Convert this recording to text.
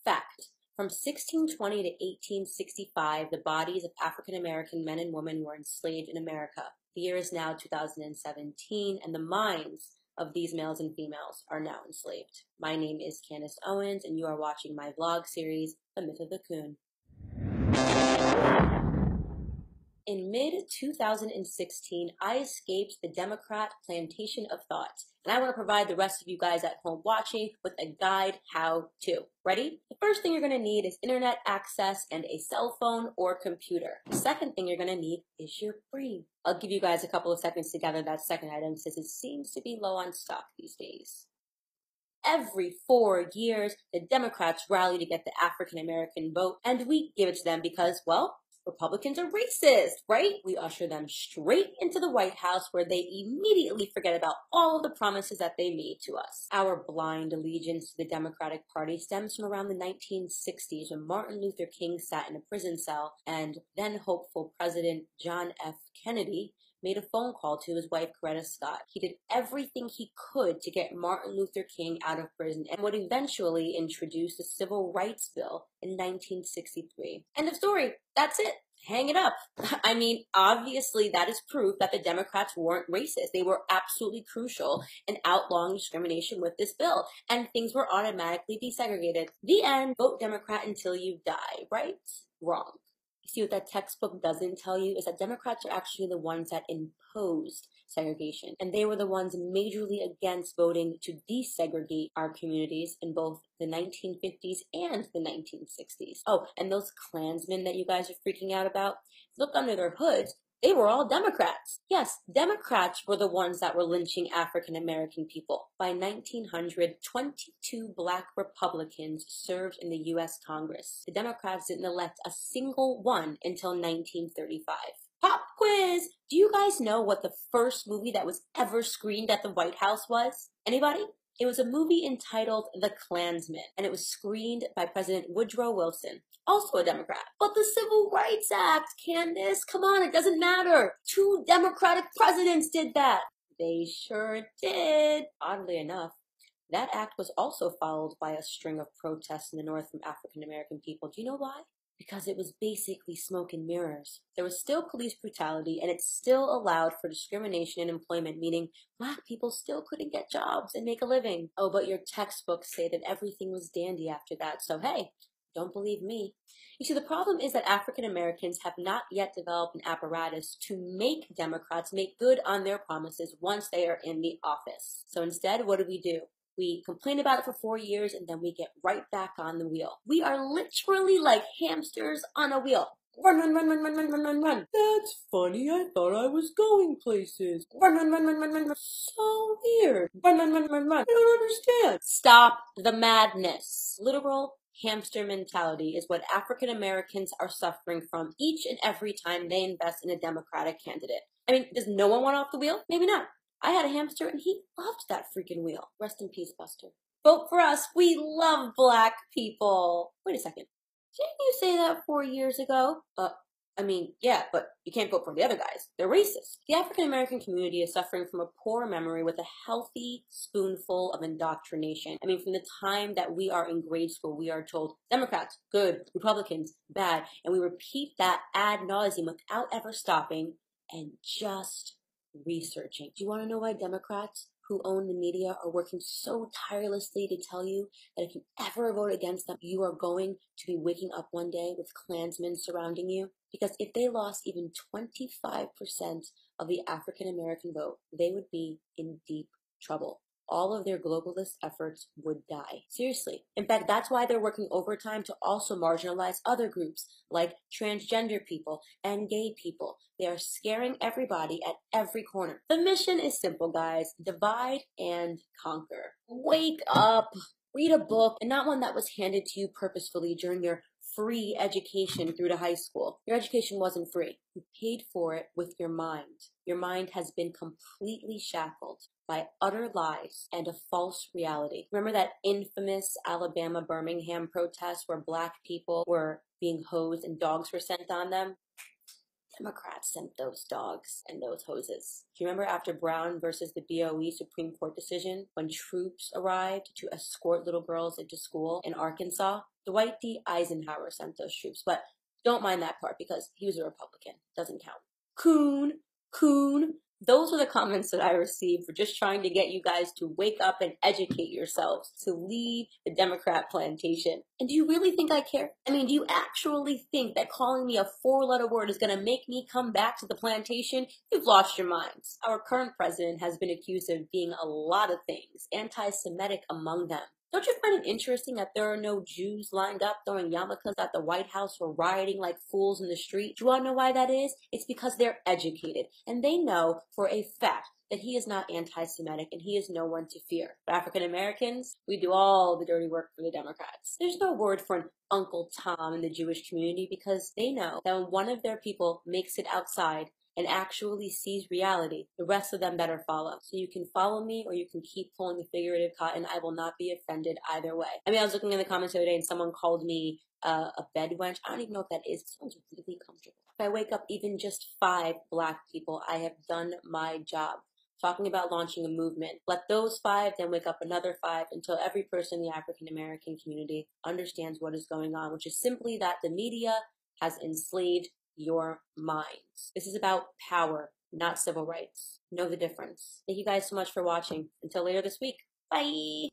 Fact. From 1620 to 1865, the bodies of African American men and women were enslaved in America. The year is now 2017, and the minds of these males and females are now enslaved. My name is Candace Owens, and you are watching my vlog series, The Myth of the Coon. In mid-2016, I escaped the Democrat plantation of thought, and I want to provide the rest of you guys at home watching with a guide how-to. Ready? The first thing you're going to need is internet access and a cell phone or computer. The second thing you're going to need is your brain. I'll give you guys a couple of seconds to gather that second item since it seems to be low on stock these days. Every 4 years, the Democrats rally to get the African American vote, and we give it to them because, well, Republicans are racist, right? We usher them straight into the White House where they immediately forget about all of the promises that they made to us. Our blind allegiance to the Democratic Party stems from around the 1960s when Martin Luther King sat in a prison cell and then hopeful President John F. Kennedy made a phone call to his wife, Coretta Scott. He did everything he could to get Martin Luther King out of prison and would eventually introduce the Civil Rights Bill in 1963. End of story. That's it. Hang it up. I mean, obviously that is proof that the Democrats weren't racist. They were absolutely crucial in outlawing discrimination with this bill, and things were automatically desegregated. The end. Vote Democrat until you die, right? Wrong. See, what that textbook doesn't tell you is that Democrats are actually the ones that imposed segregation, and they were the ones majorly against voting to desegregate our communities in both the 1950s and the 1960s. Oh, and those Klansmen that you guys are freaking out about, look under their hoods. They were all Democrats. Yes, Democrats were the ones that were lynching African American people. By 1900, 22 Black Republicans served in the U.S. Congress. The Democrats didn't elect a single one until 1935. Pop quiz! Do you guys know what the first movie that was ever screened at the White House was? Anybody? It was a movie entitled The Klansman, and it was screened by President Woodrow Wilson, also a Democrat. But the Civil Rights Act, Candace, come on, it doesn't matter. 2 Democratic presidents did that. They sure did. Oddly enough, that act was also followed by a string of protests in the North from African American people. Do you know why? Because it was basically smoke and mirrors. There was still police brutality, and it still allowed for discrimination in employment, meaning Black people still couldn't get jobs and make a living. Oh, but your textbooks say that everything was dandy after that, so hey, don't believe me. You see, the problem is that African Americans have not yet developed an apparatus to make Democrats make good on their promises once they are in the office. So instead, what do? We complain about it for 4 years, and then we get right back on the wheel. We are literally like hamsters on a wheel. Run, run, run, run, run, run, run, run, run. That's funny. I thought I was going places. Run, run, run, run, run, run, run. So weird. Run, run, run, run, run. I don't understand. Stop the madness. Literal hamster mentality is what African Americans are suffering from each and every time they invest in a Democratic candidate. I mean, does no one want off the wheel? Maybe not. I had a hamster and he loved that freaking wheel. Rest in peace, Buster. Vote for us. We love Black people. Wait a second. Didn't you say that 4 years ago? I mean, yeah, but you can't vote for the other guys. They're racist. The African American community is suffering from a poor memory with a healthy spoonful of indoctrination. I mean, from the time that we are in grade school, we are told Democrats, good, Republicans, bad, and we repeat that ad nauseum without ever stopping and just researching. Do you want to know why Democrats who own the media are working so tirelessly to tell you that if you ever vote against them, you are going to be waking up one day with Klansmen surrounding you? Because if they lost even 25% of the African American vote, they would be in deep trouble. All of their globalist efforts would die. Seriously. In fact, that's why they're working overtime to also marginalize other groups like transgender people and gay people. They are scaring everybody at every corner. The mission is simple, guys. Divide and conquer. Wake up. Read a book, and not one that was handed to you purposefully during your free education through to high school. Your education wasn't free. You paid for it with your mind. Your mind has been completely shackled by utter lies and a false reality. Remember that infamous Alabama Birmingham protest where Black people were being hosed and dogs were sent on them? Democrats sent those dogs and those hoses. Do you remember after Brown versus the BOE Supreme Court decision, when troops arrived to escort little girls into school in Arkansas? Dwight D. Eisenhower sent those troops, but don't mind that part because he was a Republican. Doesn't count. Coon, coon. Those are the comments that I received for just trying to get you guys to wake up and educate yourselves to leave the Democrat plantation. And do you really think I care? I mean, do you actually think that calling me a four-letter word is going to make me come back to the plantation? You've lost your minds. Our current president has been accused of being a lot of things, anti-Semitic among them. Don't you find it interesting that there are no Jews lined up throwing yarmulkes at the White House or rioting like fools in the street? Do you want to know why that is? It's because they're educated, and they know for a fact that he is not anti-Semitic and he is no one to fear. But African Americans, we do all the dirty work for the Democrats. There's no word for an Uncle Tom in the Jewish community because they know that when one of their people makes it outside and actually sees reality, the rest of them better follow. So you can follow me or you can keep pulling the figurative cotton. I will not be offended either way. I mean, I was looking in the comments the other day and someone called me a bed wench. I don't even know what that is. It sounds really comfortable. If I wake up even just 5 black people, I have done my job. Talking about launching a movement. Let those 5 then wake up another 5 until every person in the African American community understands what is going on, which is simply that the media has enslaved your minds. This is about power, not civil rights. Know the difference. Thank you guys so much for watching. Until later this week. Bye!